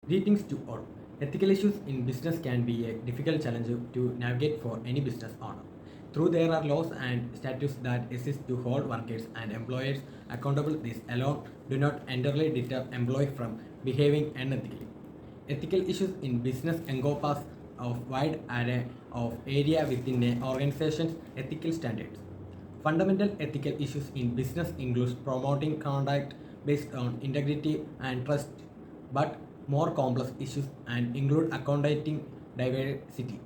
Greetings to all. Ethical issues in business can be a difficult challenge to navigate for any business owner. Though there are laws and statutes that assist to hold workers and employers accountable, this alone do not entirely deter employees from behaving unethically. Ethical issues in business encompass a wide array of area within an organization's ethical standards. Fundamental ethical issues in business include promoting conduct based on integrity and trust, but more complex issues and include accommodating diversity,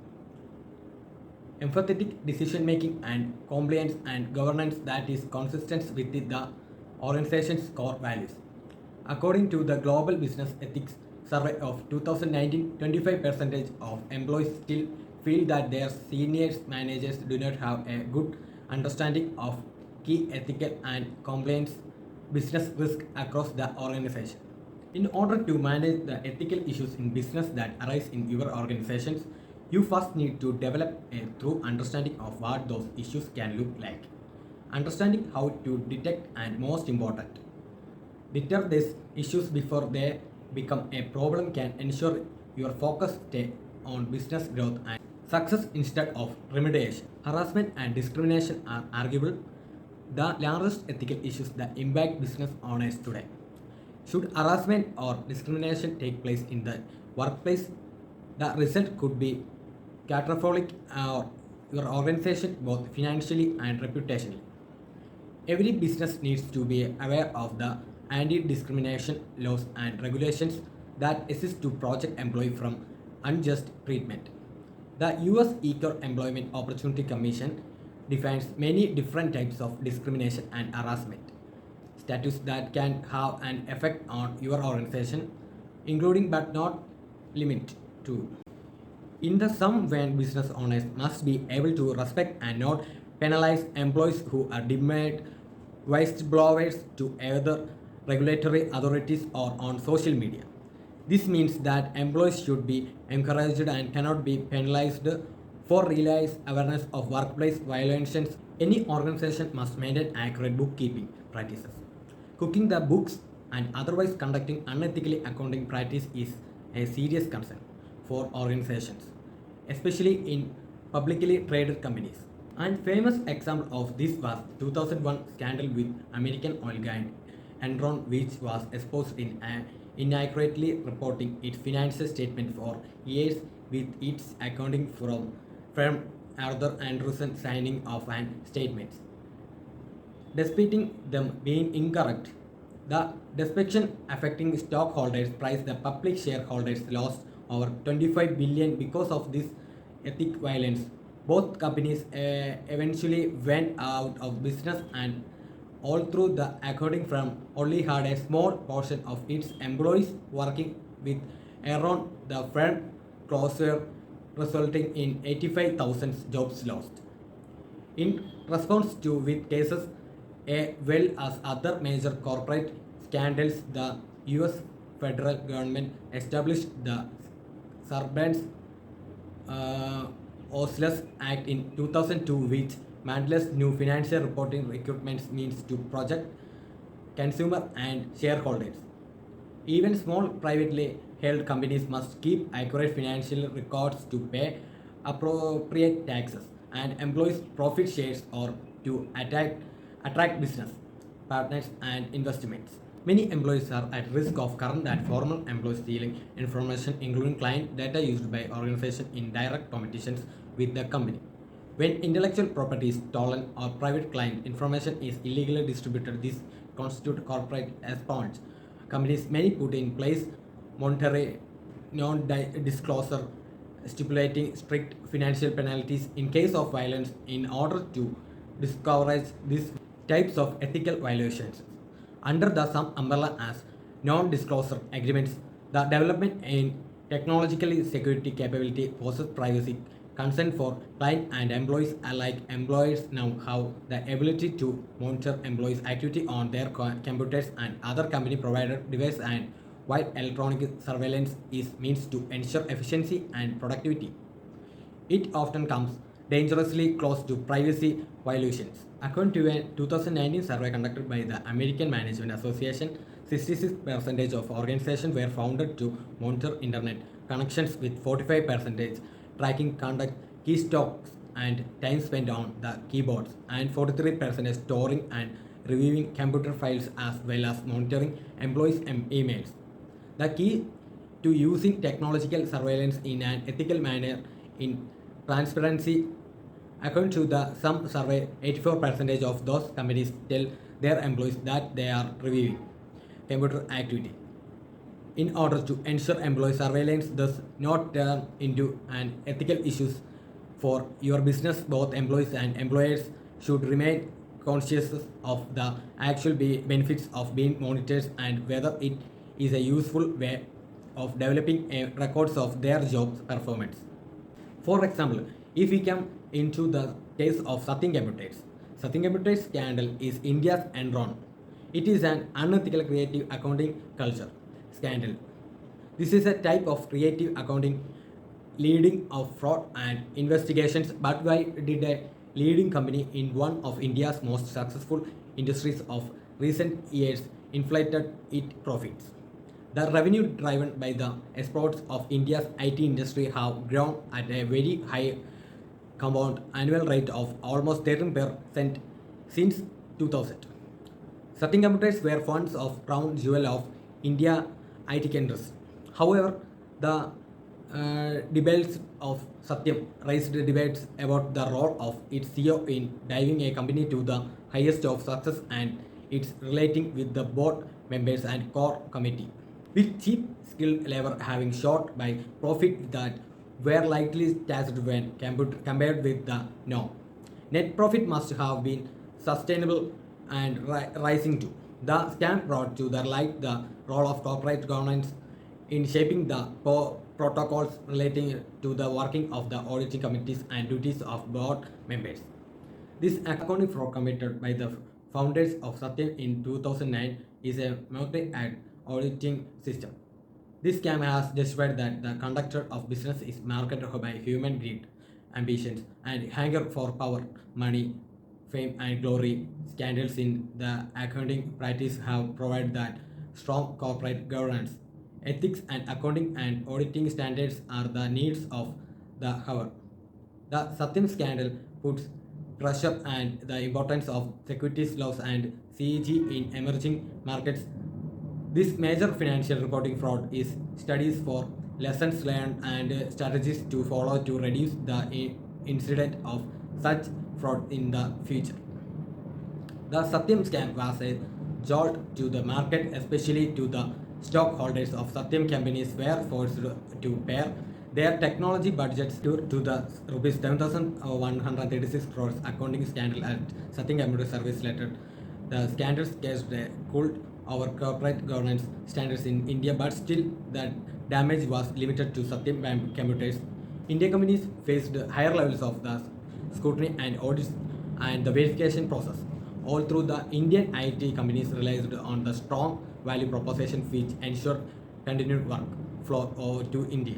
empathetic decision making, and compliance and governance that is consistent with the organization's core values. According to the Global Business Ethics Survey of 2019, 25% of employees still feel that their senior managers do not have a good understanding of key ethical and compliance business risks across the organization. In order to manage the ethical issues in business that arise in your organizations, you first need to develop a true understanding of what those issues can look like. Understanding how to detect and most important, deter these issues before they become a problem can ensure your focus stay on business growth and success instead of remediation. Harassment and discrimination are arguable the largest ethical issues that impact business owners today. Should harassment or discrimination take place in the workplace, the result could be catastrophic or your organization both financially and reputationally. Every business needs to be aware of the anti-discrimination laws and regulations that assist to protect employees from unjust treatment. The US Equal Employment Opportunity Commission defines many different types of discrimination and harassment status that can have an effect on your organization, including but not limited to. In the sum, when business owners must be able to respect and not penalize employees who are deemed whistleblowers to either regulatory authorities or on social media. This means that employees should be encouraged and cannot be penalized for realize awareness of workplace violations. Any organization must maintain accurate bookkeeping practices. Cooking the books and otherwise conducting unethically accounting practice is a serious concern for organizations, especially in publicly traded companies. And famous example of this was 2001 scandal with American oil giant Enron, which was exposed in inaccurately reporting its financial statement for years with its accounting firm Arthur Anderson signing off and statements. Despite them being incorrect, the destruction affecting stockholders' price, the public shareholders lost over 25 billion because of this ethic violence. Both companies eventually went out of business, and all through the accounting firm only had a small portion of its employees working with Enron. The firm closure resulting in 85,000 jobs lost. In response to with cases well as other major corporate scandals, the US federal government established the Sarbanes-Oxley Act in 2002, which mandates new financial reporting requirements means to protect consumer and shareholders. Even small privately held companies must keep accurate financial records to pay appropriate taxes and employees profit shares or to attract business partners and investments. Many employees are at risk of current and former employees stealing information, including client data used by organizations in direct competitions with the company. When intellectual property is stolen or private client information is illegally distributed, this constitutes corporate espionage. Companies may put in place monetary non-disclosure stipulating strict financial penalties in case of violence in order to discourage these types of ethical violations. Under the some umbrella as non-disclosure agreements, the development in technologically security capability poses privacy concern for client and employees alike. Employers now have the ability to monitor employees' activity on their computers and other company provided devices, and while electronic surveillance is means to ensure efficiency and productivity, it often comes dangerously close to privacy violations. According to a 2019 survey conducted by the American Management Association, 66% of organizations were founded to monitor internet connections, with 45% tracking conduct keystrokes and time spent on the keyboards, and 43% storing and reviewing computer files, as well as monitoring employees' emails. The key to using technological surveillance in an ethical manner in transparency. According to the some survey, 84% of those companies tell their employees that they are reviewing computer activity. In order to ensure employee surveillance does not turn into an ethical issue for your business, both employees and employers should remain conscious of the actual benefits of being monitored and whether it is a useful way of developing records of their job performance. For example, if we come into the case of Satyam Computers scandal is India's Enron. It is an unethical creative accounting culture scandal. This is a type of creative accounting leading of fraud and investigations, but why did a leading company in one of India's most successful industries of recent years inflated its profits? The revenue driven by the exports of India's IT industry have grown at a very high compound annual rate of almost 13% since 2000. Certain computers were funds of crown jewel of India IT industry. However, the debates of Satyam raised debates about the role of its CEO in driving a company to the highest of success and its relating with the board members and core committee, with cheap skilled labor having shot by profit that were likely taxed when compared with the norm. Net profit must have been sustainable and rising too. The scam brought to the light the role of corporate governance in shaping the protocols relating to the working of the auditing committees and duties of board members. This accounting fraud committed by the founders of Satyam in 2009 is a multi-act auditing system. This scam has justified that the conductor of business is marketed by human greed, ambitions, and hunger for power, money, fame, and glory. Scandals in the accounting practice have provided that strong corporate governance, ethics, and accounting and auditing standards are the needs of the hour. The Satyam scandal puts pressure and the importance of securities laws and CEG in emerging markets. This major financial reporting fraud is studies for lessons learned and strategies to follow to reduce the incident of such fraud in the future. The Satyam scam was a jolt to the market, especially to the stockholders of Satyam companies were forced to pay their technology budgets to the rupees 7,136 crores accounting scandal at Satyam Computer Service Limited. The scandals cast a cult over corporate governance standards in India, but still the damage was limited to Satyam Computers. Indian companies faced higher levels of the scrutiny and audits and the verification process. All through the Indian IT companies relied on the strong value proposition which ensured continued work flow over to India.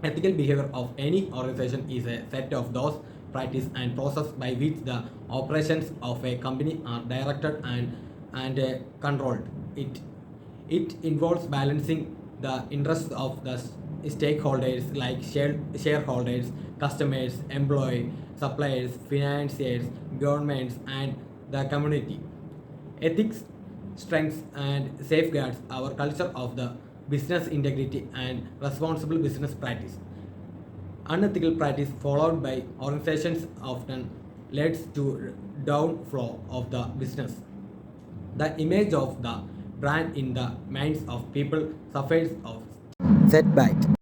Ethical behavior of any organization is a set of those practices and process by which the operations of a company are directed and controlled. It involves balancing the interests of the stakeholders like shareholders, customers, employees, suppliers, financiers, governments, and the community. Ethics strengthens and safeguards our culture of the business integrity and responsible business practice. Unethical practice followed by organizations often leads to downfall of the business. The image of the brand in the minds of people suffers of setback.